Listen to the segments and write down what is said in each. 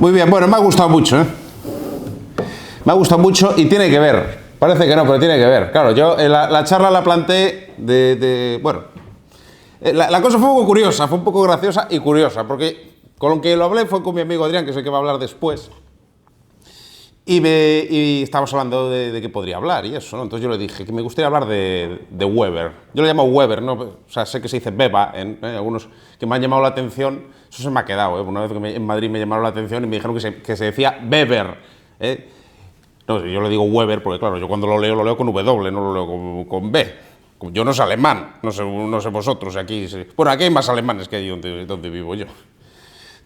Muy bien, bueno, me ha gustado mucho, ¿eh? Me ha gustado mucho y tiene que ver. Parece que no, pero tiene que ver. Claro, yo la charla la planteé bueno, la cosa fue un poco curiosa, fue un poco graciosa y curiosa, porque con lo que lo hablé fue con mi amigo Adrián, que es el que va a hablar después. Y estábamos hablando de qué podría hablar y eso, ¿no? Entonces yo le dije que me gustaría hablar de Weber. Yo le llamo Weber, ¿no? O sea, sé que se dice Beba, algunos que me han llamado la atención, eso se me ha quedado, ¿eh? Una vez que en Madrid me llamaron la atención y me dijeron que se decía Weber, ¿eh? No, yo le digo Weber porque, claro, yo cuando lo leo con W, no lo leo con B. Yo no sé alemán, no sé vosotros, aquí... Bueno, aquí hay más alemanes que ahí donde vivo yo.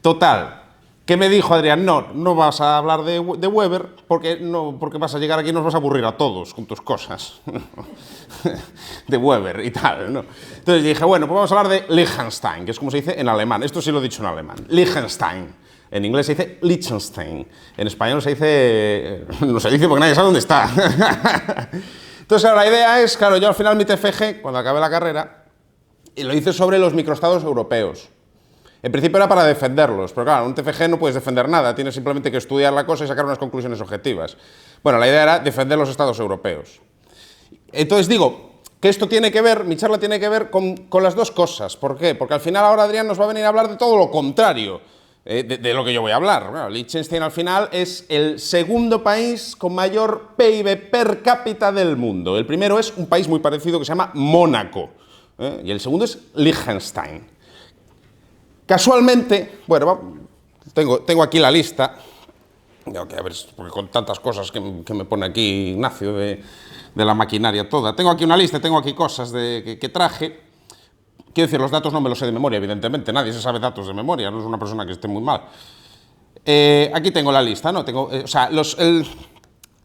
Total, ¿qué me dijo Adrián? No vas a hablar de Weber porque vas a llegar aquí y nos vas a aburrir a todos con tus cosas de Weber y tal, ¿no? Entonces dije, bueno, pues vamos a hablar de Liechtenstein, que es como se dice en alemán. Esto sí lo he dicho en alemán. Liechtenstein. En inglés se dice Liechtenstein. En español se dice... No se dice porque nadie sabe dónde está. Entonces, ahora la idea es, claro, yo al final mi TFG, cuando acabé la carrera, y lo hice sobre los microestados europeos. En principio era para defenderlos, pero claro, en un TFG no puedes defender nada, tienes simplemente que estudiar la cosa y sacar unas conclusiones objetivas. Bueno, la idea era defender los estados europeos. Entonces digo que esto tiene que ver, mi charla tiene que ver con las dos cosas. ¿Por qué? Porque al final ahora Adrián nos va a venir a hablar de todo lo contrario de lo que yo voy a hablar. Bueno, Liechtenstein al final es el segundo país con mayor PIB per cápita del mundo. El primero es un país muy parecido que se llama Mónaco, y el segundo es Liechtenstein. Casualmente, bueno, tengo aquí la lista, a ver, porque con tantas cosas que me pone aquí Ignacio de la maquinaria toda, tengo aquí una lista, tengo aquí cosas que traje. Quiero decir, los datos no me los sé de memoria, evidentemente, nadie se sabe datos de memoria, no es una persona que esté muy mal. Aquí tengo la lista, ¿no?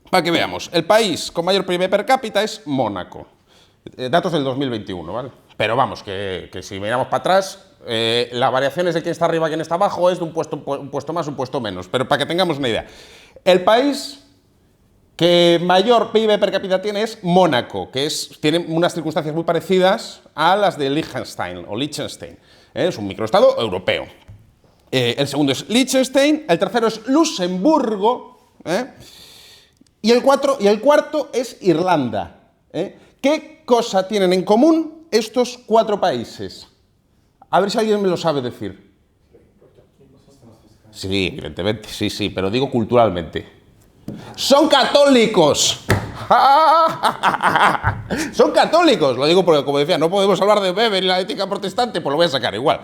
Para que veamos, el país con mayor PIB per cápita es Mónaco. Datos del 2021, ¿vale? Pero vamos, que si miramos para atrás, la variación es de quién está arriba y quién está abajo, es de un puesto más, un puesto menos. Pero para que tengamos una idea, el país que mayor PIB per cápita tiene es Mónaco, que tiene unas circunstancias muy parecidas a las de Liechtenstein, o Liechtenstein. Es un microestado europeo. El segundo es Liechtenstein, el tercero es Luxemburgo, y el cuarto es Irlanda. ¿Qué cosa tienen en común estos cuatro países? A ver si alguien me lo sabe decir. Sí, evidentemente, sí, pero digo culturalmente. ¡Son católicos! ¡Son católicos! Lo digo porque, como decía, no podemos hablar de Weber y la ética protestante, pues lo voy a sacar igual.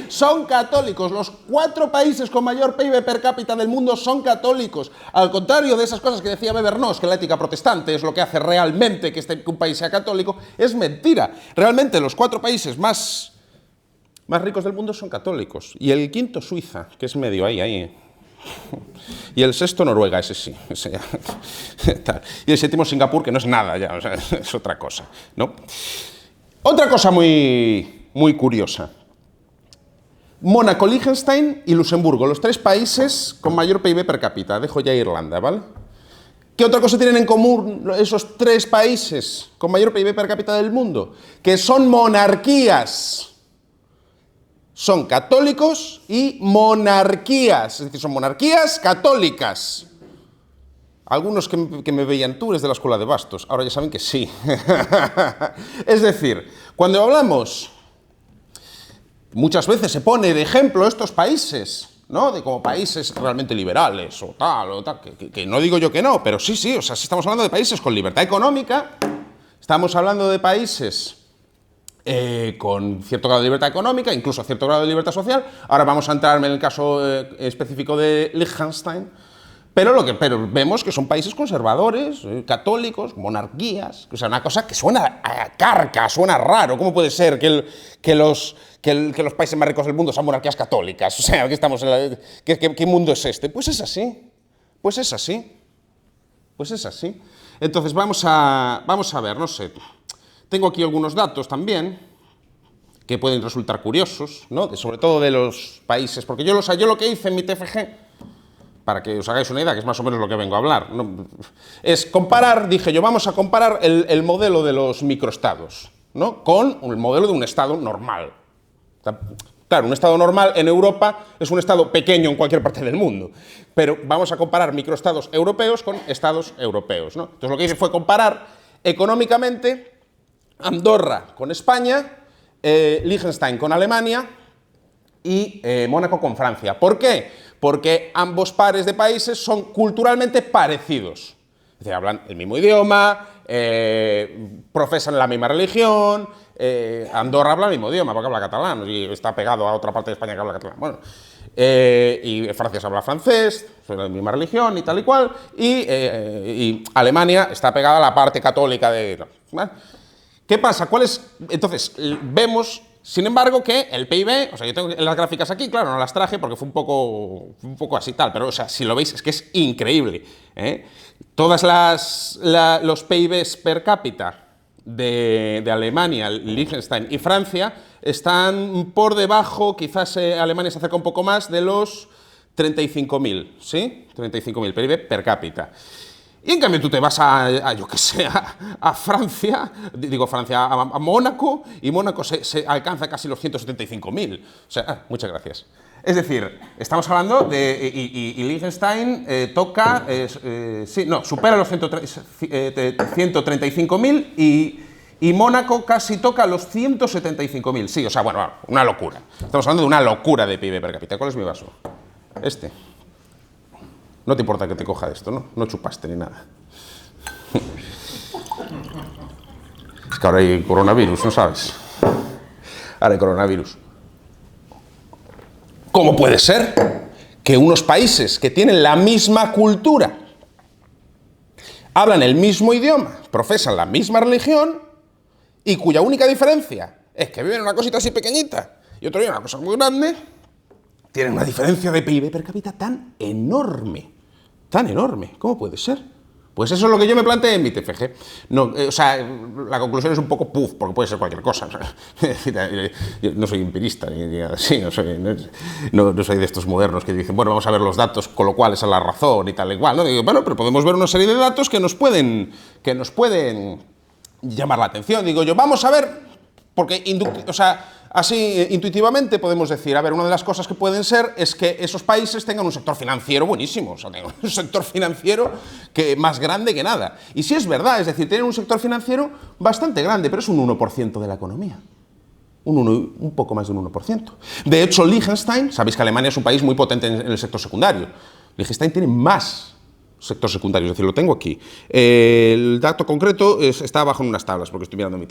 Son católicos. Los cuatro países con mayor PIB per cápita del mundo son católicos. Al contrario de esas cosas que decía Weber, no, es que la ética protestante es lo que hace realmente que un país sea católico, es mentira. Realmente los cuatro países más ricos del mundo son católicos. Y el quinto, Suiza, que es medio ahí. Y el sexto, Noruega, ese sí. Y el séptimo, Singapur, que no es nada ya, o sea, es otra cosa, ¿no? Otra cosa muy curiosa. Mónaco, Liechtenstein y Luxemburgo, los tres países con mayor PIB per cápita. Dejo ya Irlanda, ¿vale? ¿Qué otra cosa tienen en común esos tres países con mayor PIB per cápita del mundo? Que son monarquías. Son católicos y monarquías, es decir, son monarquías católicas. Algunos que me veían, tú eres de la escuela de Bastos, ahora ya saben que sí. Es decir, cuando hablamos, muchas veces se pone de ejemplo estos países, ¿no? De como países realmente liberales o tal, que no digo yo que no, pero sí, o sea, sí estamos hablando de países con libertad económica, estamos hablando de países con cierto grado de libertad económica, incluso cierto grado de libertad social. Ahora vamos a entrar en el caso específico de Liechtenstein, pero vemos que son países conservadores, católicos, monarquías, o sea, una cosa que suena a carca, suena raro. ¿Cómo puede ser que los países más ricos del mundo sean monarquías católicas? O sea, ¿qué mundo es este? Pues es así. Entonces vamos a ver, no sé. Tengo aquí algunos datos también que pueden resultar curiosos, ¿no? Sobre todo de los países, porque yo lo que hice en mi TFG, para que os hagáis una idea, que es más o menos lo que vengo a hablar, ¿no? Es comparar, dije yo, vamos a comparar el modelo de los microestados, ¿no? Con el modelo de un estado normal. Claro, un Estado normal en Europa es un Estado pequeño en cualquier parte del mundo, pero vamos a comparar microestados europeos con Estados europeos, ¿no? Entonces lo que hice fue comparar económicamente Andorra con España, Liechtenstein con Alemania y Mónaco con Francia. ¿Por qué? Porque ambos pares de países son culturalmente parecidos. Es decir, hablan el mismo idioma, profesan la misma religión. Andorra habla el mismo idioma porque habla catalán y está pegado a otra parte de España que habla catalán. Bueno, y Francia se habla francés, son la misma religión y tal y cual. Y Alemania está pegada a la parte católica de... ¿vale? ¿Qué pasa? Entonces, vemos, sin embargo, que el PIB, o sea, yo tengo las gráficas aquí, claro, no las traje porque fue un poco así tal, pero, o sea, si lo veis, es que es increíble, ¿eh? Todas los PIBs per cápita de Alemania, Liechtenstein y Francia están por debajo, quizás Alemania se acerca un poco más, de los 35.000, ¿sí? 35.000 PIB per cápita. Y en cambio tú te vas yo qué sé, a Francia, a Mónaco, y Mónaco se alcanza casi los 175.000. O sea, muchas gracias. Es decir, estamos hablando de... Y Liechtenstein supera los 135.000 y Mónaco casi toca los 175.000. Sí, o sea, bueno, una locura. Estamos hablando de una locura de PIB per cápita. ¿Cuál es mi vaso? Este. No te importa que te coja esto, ¿no? No chupaste ni nada. Es que ahora hay coronavirus, ¿no sabes? Ahora hay coronavirus. ¿Cómo puede ser que unos países que tienen la misma cultura, hablan el mismo idioma, profesan la misma religión y cuya única diferencia es que viven en una cosita así pequeñita y otro vive en una cosa muy grande, tienen una diferencia de PIB per cápita tan enorme? Tan enorme, ¿cómo puede ser? Pues eso es lo que yo me planteé en mi TFG. No, o sea, la conclusión es un poco puff, porque puede ser cualquier cosa. O sea, yo no soy empirista, ni nada así, no soy de estos modernos que dicen, bueno, vamos a ver los datos, con lo cual esa es la razón y tal y cual. ¿No? Digo, bueno, pero podemos ver una serie de datos que nos pueden llamar la atención. Digo yo, vamos a ver, porque, o sea, así intuitivamente podemos decir, a ver, una de las cosas que pueden ser es que esos países tengan un sector financiero buenísimo, o sea, tengan un sector financiero más grande que nada. Y sí es verdad, es decir, tienen un sector financiero bastante grande, pero es un 1% de la economía. Un poco más de un 1%. De hecho, Liechtenstein, sabéis que Alemania es un país muy potente en el sector secundario. Liechtenstein tiene más sector secundario, es decir, lo tengo aquí. El dato concreto está abajo en unas tablas, porque estoy mirando mi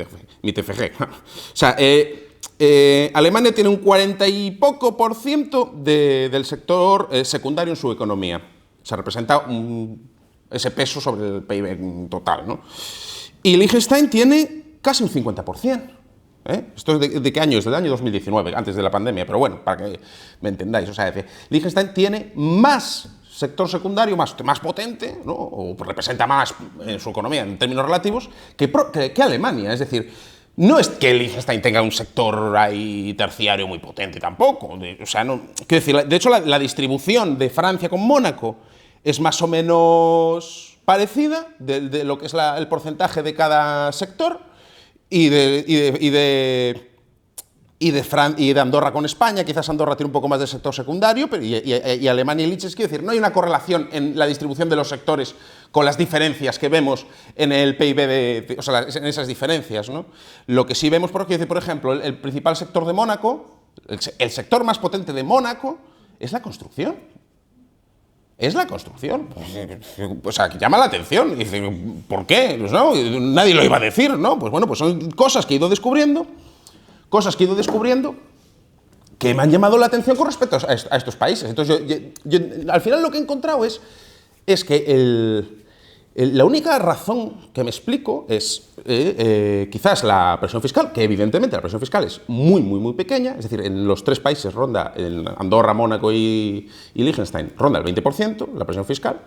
TFG. O sea, Alemania tiene un 40 y poco % del sector secundario en su economía. Se representa ese peso sobre el PIB total, ¿no? Y Liechtenstein tiene casi un 50%. ¿Esto es de qué año? Es del año 2019, antes de la pandemia, pero bueno, para que me entendáis. O sea, Liechtenstein tiene más sector secundario, más potente, ¿no? O representa más en su economía en términos relativos que Alemania. Es decir, no es que Liechtenstein tenga un sector ahí terciario muy potente tampoco. O sea, no, quiero decir, de hecho, la distribución de Francia con Mónaco es más o menos parecida de lo que es el porcentaje de cada sector y de Andorra con España. Quizás Andorra tiene un poco más de sector secundario, pero y Alemania y Liechtenstein, quiero decir, no hay una correlación en la distribución de los sectores con las diferencias que vemos en el PIB, o sea, en esas diferencias, ¿no? Lo que sí vemos, por ejemplo, el principal sector de Mónaco, el sector más potente de Mónaco, es la construcción. Es la construcción. O sea, que llama la atención. Y dice, ¿por qué? Pues no, nadie lo iba a decir, ¿no? Pues bueno, pues son cosas que he ido descubriendo que me han llamado la atención con respecto a estos países. Entonces, yo al final lo que he encontrado es que la única razón que me explico es quizás la presión fiscal, que evidentemente la presión fiscal es muy, muy, muy pequeña. Es decir, en los tres países ronda, en Andorra, Mónaco y Liechtenstein, ronda el 20% la presión fiscal.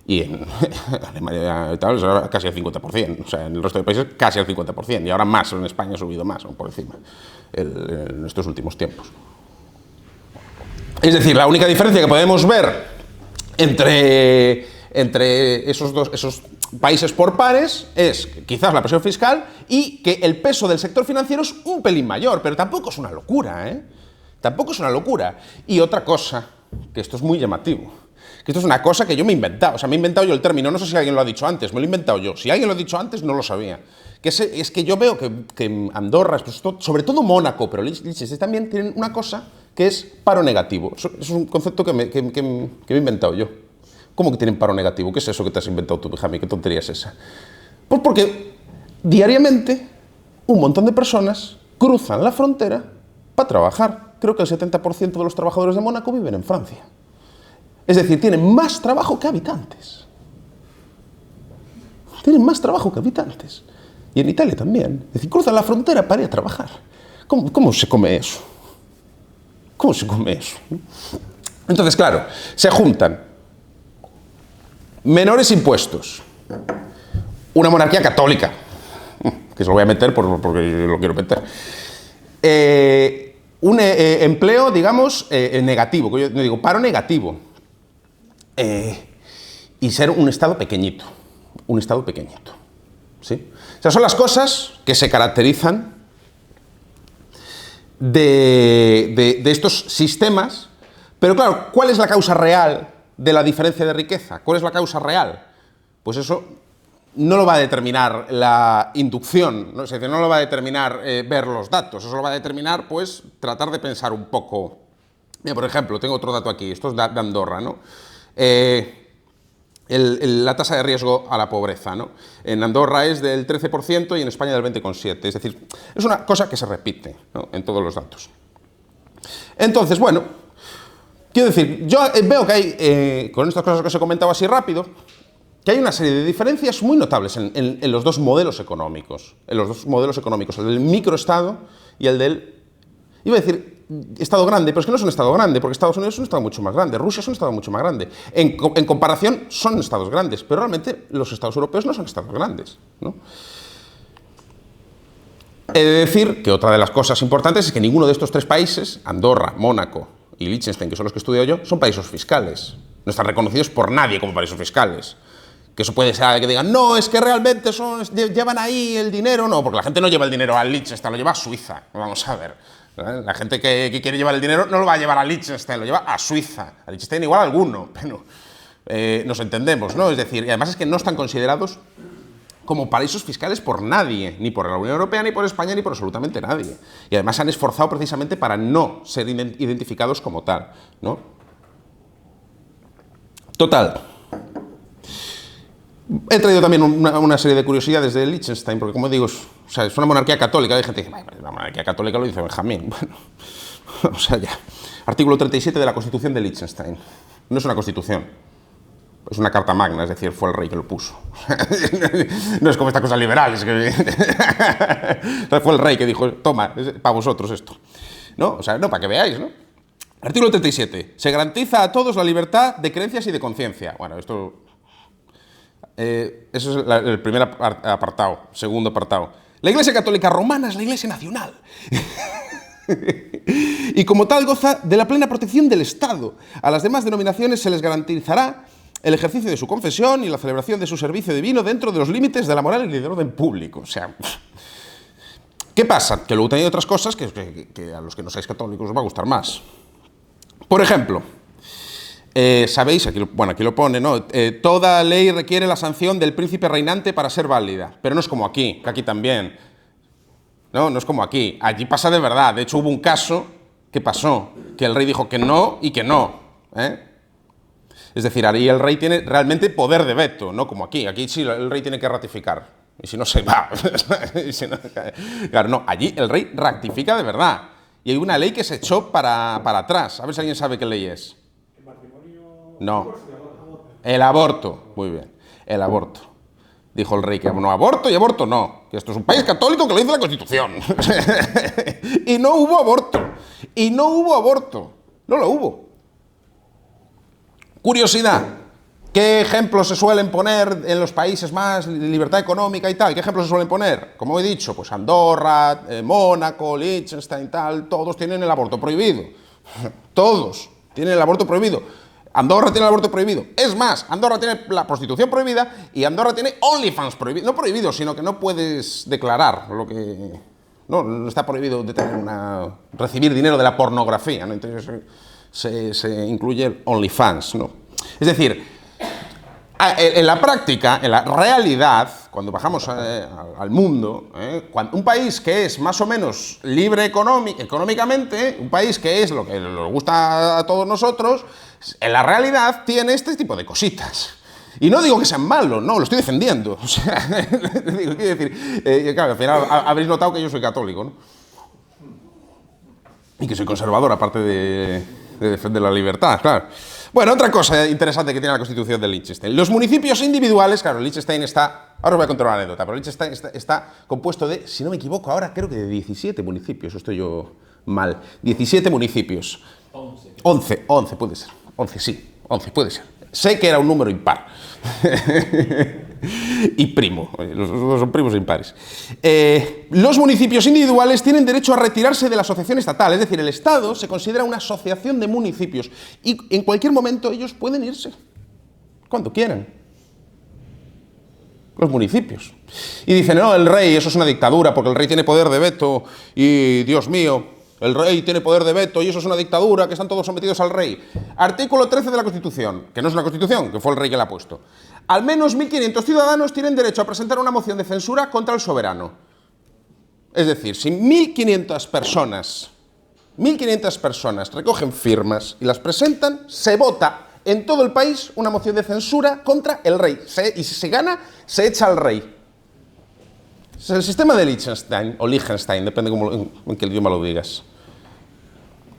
Y en Alemania y tal, es casi el 50%. O sea, en el resto de países casi el 50%. Y ahora más, en España ha subido más, por encima, en estos últimos tiempos. Es decir, la única diferencia que podemos ver entre esos países por pares es quizás la presión fiscal y que el peso del sector financiero es un pelín mayor, pero tampoco es una locura, ¿eh? Tampoco es una locura. Y otra cosa, que esto es muy llamativo, que esto es una cosa que yo me he inventado. O sea, me he inventado yo el término, no sé si alguien lo ha dicho antes, me lo he inventado yo. Si alguien lo ha dicho antes, no lo sabía. Que es que yo veo que Andorra, pues, sobre todo Mónaco, pero Liechtenstein también tienen una cosa que es paro negativo. Eso es un concepto que me he inventado yo. ¿Cómo que tienen paro negativo? ¿Qué es eso que te has inventado tú, Jaime? ¿Qué tontería es esa? Pues porque diariamente un montón de personas cruzan la frontera para trabajar. Creo que el 70% de los trabajadores de Mónaco viven en Francia. Es decir, tienen más trabajo que habitantes. Tienen más trabajo que habitantes. Y en Italia también. Es decir, cruzan la frontera para ir a trabajar. ¿Cómo se come eso? ¿Cómo se come eso? Entonces, claro, se juntan menores impuestos, una monarquía católica, que se lo voy a meter porque lo quiero meter, un empleo, digamos, negativo, que yo digo, paro negativo, y ser un Estado pequeñito, ¿sí? O sea, son las cosas que se caracterizan de estos sistemas, pero claro, ¿cuál es la causa real de la diferencia de riqueza? ¿Cuál es la causa real? Pues eso no lo va a determinar la inducción, ¿no? Es decir, no lo va a determinar ver los datos, eso lo va a determinar, pues, tratar de pensar un poco. Mira, por ejemplo, tengo otro dato aquí, esto es de Andorra, ¿no? La tasa de riesgo a la pobreza, ¿no? En Andorra es del 13% y en España del 20,7%. Es decir, es una cosa que se repite, ¿no?, en todos los datos. Entonces, bueno, quiero decir, yo veo que hay, con estas cosas que os he comentado así rápido, que hay una serie de diferencias muy notables en los dos modelos económicos. En los dos modelos económicos, el del microestado y el del, iba a decir, Estado grande, pero es que no es un Estado grande, porque Estados Unidos es un Estado mucho más grande, Rusia es un Estado mucho más grande. En comparación, son Estados grandes, pero realmente los Estados europeos no son Estados grandes, ¿no? He de decir que otra de las cosas importantes es que ninguno de estos tres países, Andorra, Mónaco y Liechtenstein, que son los que he estudiado yo, son paraísos fiscales. No están reconocidos por nadie como paraísos fiscales. Que eso puede ser que digan, no, es que realmente llevan ahí el dinero. No, porque la gente no lleva el dinero a Liechtenstein, lo lleva a Suiza. Vamos a ver. La gente que quiere llevar el dinero no lo va a llevar a Liechtenstein, lo lleva a Suiza. A Liechtenstein igual a alguno, pero nos entendemos, ¿no? Es decir, y además es que no están considerados como paraísos fiscales por nadie, ni por la Unión Europea, ni por España, ni por absolutamente nadie. Y además se han esforzado precisamente para no ser identificados como tal, ¿no? Total. He traído también una serie de curiosidades de Liechtenstein, porque como digo, es una monarquía católica. Hay gente que dice, la monarquía católica lo dice Benjamín. Bueno, o sea, ya. Artículo 37 de la Constitución de Liechtenstein. No es una constitución, es una carta magna, es decir, fue el rey que lo puso. No es como estas cosas liberales. Fue el rey que dijo, toma, para vosotros esto. ¿No? O sea, no, para que veáis, ¿no? Artículo 37. Se garantiza a todos la libertad de creencias y de conciencia. Bueno, esto... eso es el primer apartado. Segundo apartado. La Iglesia Católica Romana es la Iglesia nacional. Y como tal goza de la plena protección del Estado. A las demás denominaciones se les garantizará el ejercicio de su confesión y la celebración de su servicio divino dentro de los límites de la moral y del orden público. O sea, ¿qué pasa? Que luego hay otras cosas que a los que no seáis católicos os va a gustar más. Por ejemplo, sabéis, aquí lo pone, ¿no? Toda ley requiere la sanción del príncipe reinante para ser válida, pero no es como aquí, que aquí también. No es como aquí. Allí pasa de verdad. De hecho, hubo un caso que pasó, que el rey dijo que no y que no, ¿eh? Es decir, ahí el rey tiene realmente poder de veto, no como aquí. Aquí sí, el rey tiene que ratificar, y si no se va. Claro, no, allí el rey ratifica de verdad. Y hay una ley que se echó para atrás. A ver si alguien sabe qué ley es. No, el aborto, muy bien, el aborto. Dijo el rey que no aborto y aborto no, que esto es un país católico que lo dice la Constitución. Y no hubo aborto, no lo hubo. Curiosidad, ¿qué ejemplos se suelen poner en los países más libertad económica y tal? ¿Qué ejemplos se suelen poner? Como he dicho, pues Andorra, Mónaco, Liechtenstein, tal, todos tienen el aborto prohibido. Todos tienen el aborto prohibido. Andorra tiene el aborto prohibido. Es más, Andorra tiene la prostitución prohibida y Andorra tiene OnlyFans prohibido. No prohibido, sino que no puedes declarar No está prohibido recibir dinero de la pornografía, ¿no? Entonces se incluye el OnlyFans, ¿no? Es decir, en la práctica, en la realidad, cuando bajamos al mundo, un país que es más o menos libre económicamente, un país que es lo que nos gusta a todos nosotros, en la realidad tiene este tipo de cositas. Y no digo que sean malos, no, lo estoy defendiendo. O sea, quiero decir, claro, al final habréis notado que yo soy católico, ¿no? Y que soy conservador, aparte de defender la libertad, claro. Bueno, otra cosa interesante que tiene la Constitución de Liechtenstein. Los municipios individuales, claro, Liechtenstein está... Ahora os voy a contar una anécdota, pero Liechtenstein está compuesto de, si no me equivoco, ahora creo que de 17 municipios, o estoy yo mal. 17 municipios. 11 puede ser. 11, sí, 11 puede ser. Sé que era un número impar. Y primo, los dos son primos impares. Los municipios individuales tienen derecho a retirarse de la asociación estatal, es decir, el Estado se considera una asociación de municipios y en cualquier momento ellos pueden irse, cuando quieran. Los municipios. Y dicen, no, el rey, eso es una dictadura, porque el rey tiene poder de veto y, Dios mío, el rey tiene poder de veto y eso es una dictadura, que están todos sometidos al rey. Artículo 13 de la Constitución, que no es una Constitución, que fue el rey que la ha puesto. Al menos 1.500 ciudadanos tienen derecho a presentar una moción de censura contra el soberano. Es decir, si 1.500 personas recogen firmas y las presentan, se vota en todo el país una moción de censura contra el rey. Y si se gana, se echa al rey. Es el sistema de Liechtenstein, o Liechtenstein, depende en qué idioma lo digas.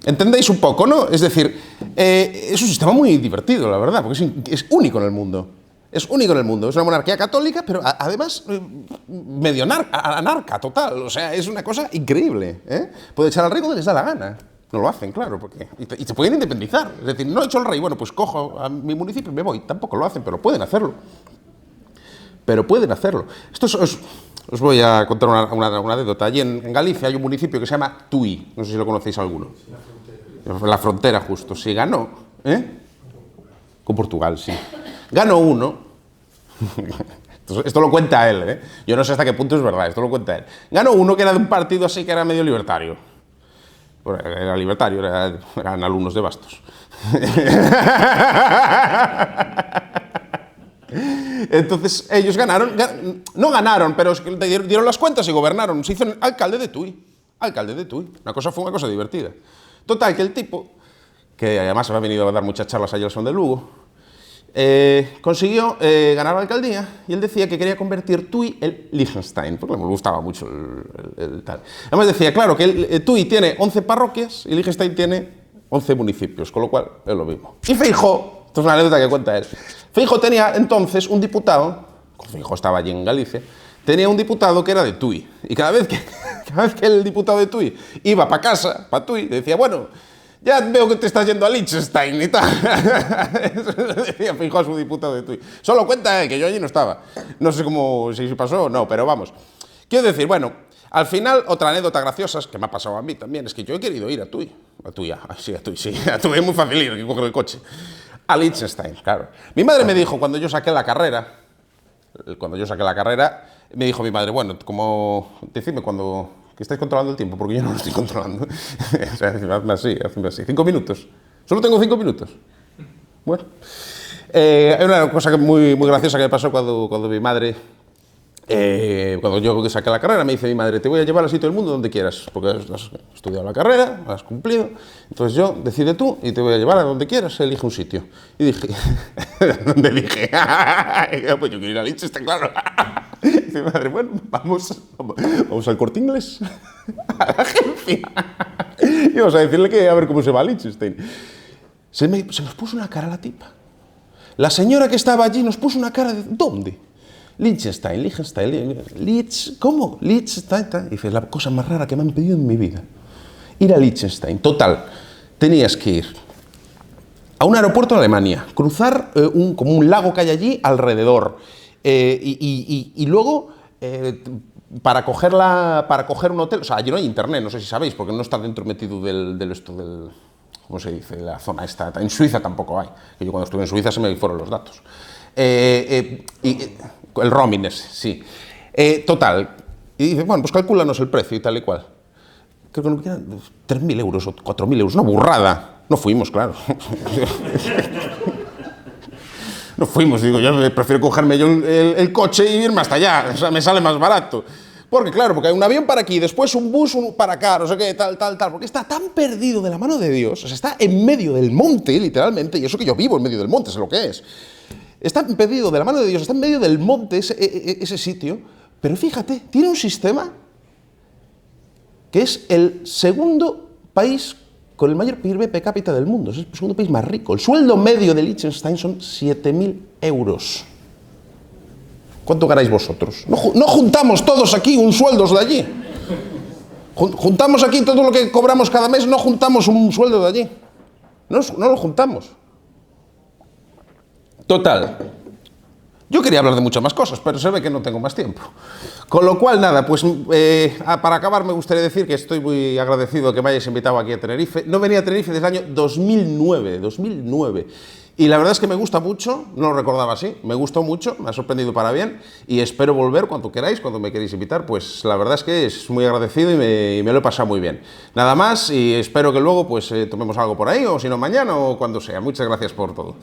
¿Entendéis un poco, no? Es decir, es un sistema muy divertido, la verdad, porque es único en el mundo. Es único en el mundo. Es una monarquía católica, pero además medio anarca total. O sea, es una cosa increíble. Puede echar al rey cuando les da la gana. No lo hacen, claro, porque y se pueden independizar. Es decir, no he hecho al rey, bueno, pues cojo a mi municipio y me voy. Tampoco lo hacen, pero pueden hacerlo. Esto os voy a contar una anécdota. Allí en Galicia hay un municipio que se llama Tui. No sé si lo conocéis alguno. La frontera justo. Sí, ganó. Con Portugal, sí. Ganó uno. Esto lo cuenta él, Yo no sé hasta qué punto es verdad, esto lo cuenta él. Ganó uno que era de un partido así que era medio libertario. Era libertario, eran alumnos de Bastos. Entonces ellos ganaron, no ganaron, pero dieron las cuentas y gobernaron. Se hizo alcalde de Tui. Fue una cosa divertida. Total, que el tipo, que además me ha venido a dar muchas charlas allá al Son de Lugo, consiguió ganar la alcaldía y él decía que quería convertir Tui en Liechtenstein, porque le gustaba mucho el tal. Además decía, claro, que Tui tiene 11 parroquias y Liechtenstein tiene 11 municipios, con lo cual es lo mismo. Y Feijóo, esto es una anécdota que cuenta él, Feijóo tenía entonces un diputado, cuando Feijóo estaba allí en Galicia, tenía un diputado que era de Tui. Y cada vez que el diputado de Tui iba para casa, para Tui, decía, bueno, ya veo que te estás yendo a Liechtenstein y tal. Eso decía Feijóo a su diputado de Tui. Solo cuenta que yo allí no estaba. No sé si pasó o no, pero vamos. Quiero decir, bueno, al final, otra anécdota graciosa que me ha pasado a mí también, es que yo he querido ir a Tui. A Tui es muy fácil ir, hay que coger el coche. A Liechtenstein, claro. Mi madre me dijo, cuando yo saqué la carrera, me dijo mi madre, bueno, decidme cuando... que estáis controlando el tiempo, porque yo no lo estoy controlando. O sea, hazme así. 5 minutos. Solo tengo 5 minutos. Bueno. Hay una cosa muy graciosa que me pasó cuando mi madre... cuando yo saqué la carrera, me dice mi madre, te voy a llevar al sitio del mundo donde quieras, porque has estudiado la carrera, has cumplido, entonces decide tú y te voy a llevar a donde quieras, elige un sitio. Y dije, ¿dónde dije? Pues yo quiero ir a Liechtenstein, claro. Y dice mi madre, bueno, vamos al Corte Inglés, a la agencia, y vamos a decirle que a ver cómo se va a Liechtenstein. Se nos puso una cara la tipa. La señora que estaba allí nos puso una cara de, ¿dónde? Liechtenstein, ¿cómo? Liechtenstein. Dice, es la cosa más rara que me han pedido en mi vida. Ir a Liechtenstein. Total, tenías que ir a un aeropuerto en Alemania, cruzar como un lago que hay allí alrededor, y luego, para coger un hotel, o sea, allí no hay internet, no sé si sabéis, porque no está dentro metido del ¿cómo se dice? La zona esta. En Suiza tampoco hay, que yo cuando estuve en Suiza se me fueron los datos. El roaming ese, sí. Total, Y dice, bueno, pues calcúlanos el precio y tal y cual. Creo que no quedan 3.000 euros o 4.000 euros, una burrada. No fuimos, claro. No fuimos, digo, yo prefiero cogerme yo el coche y irme hasta allá, o sea, me sale más barato. Porque claro, porque hay un avión para aquí, después un bus para acá, no sé qué, tal, porque está tan perdido de la mano de Dios, o sea, está en medio del monte, literalmente, y eso que yo vivo en medio del monte, sé lo que es. Está perdido de la mano de Dios, está en medio del monte ese sitio, pero fíjate, tiene un sistema que es el segundo país con el mayor PIB per cápita del mundo, es el segundo país más rico. El sueldo medio de Liechtenstein son 7.000 euros. ¿Cuánto ganáis vosotros? No juntamos todos aquí un sueldo de allí. Juntamos aquí todo lo que cobramos cada mes, no juntamos un sueldo de allí. No lo juntamos. Total. Yo quería hablar de muchas más cosas, pero se ve que no tengo más tiempo. Con lo cual, nada, pues para acabar me gustaría decir que estoy muy agradecido de que me hayáis invitado aquí a Tenerife. No venía a Tenerife desde el año 2009. Y la verdad es que me gusta mucho, no lo recordaba así, me gustó mucho, me ha sorprendido para bien y espero volver cuando queráis, cuando me queréis invitar, pues la verdad es que es muy agradecido y me lo he pasado muy bien. Nada más y espero que luego pues tomemos algo por ahí o si no mañana o cuando sea. Muchas gracias por todo.